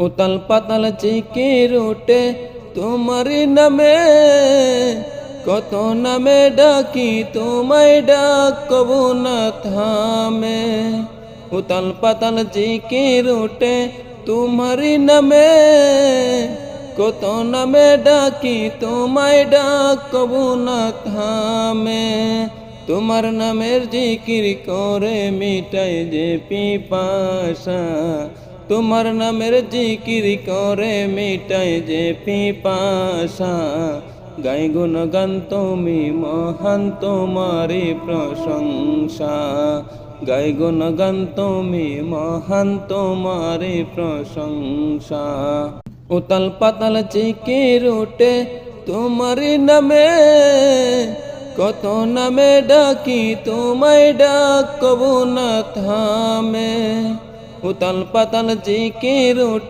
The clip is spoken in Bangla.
উতাল পাতাল জিকির উঠে তোমারি নামে, কত নামে ডাকি তোমায় ডাক কবু না থামে। উতাল পাতাল জিকির উঠে তোমারি নামে, কত নামে ডাকি তোমায় ডাক কবু না থামে। তোমার নামের জিকির করে মিটাই যে পিপাসা, তোমার নামের জিকির করে মিটাই যে পিপাসা। গাই গুণগান তুমি মহান তোমারি প্রশংসা, গাই গুণগান তুমি মহান তোমারি প্রশংসা। উতাল পাতাল জিকির উঠে তোমারি নামে, কত নামে ডাকি তোমায় ডাক কবু না থামে। উতাল পাতাল জিকির উঠে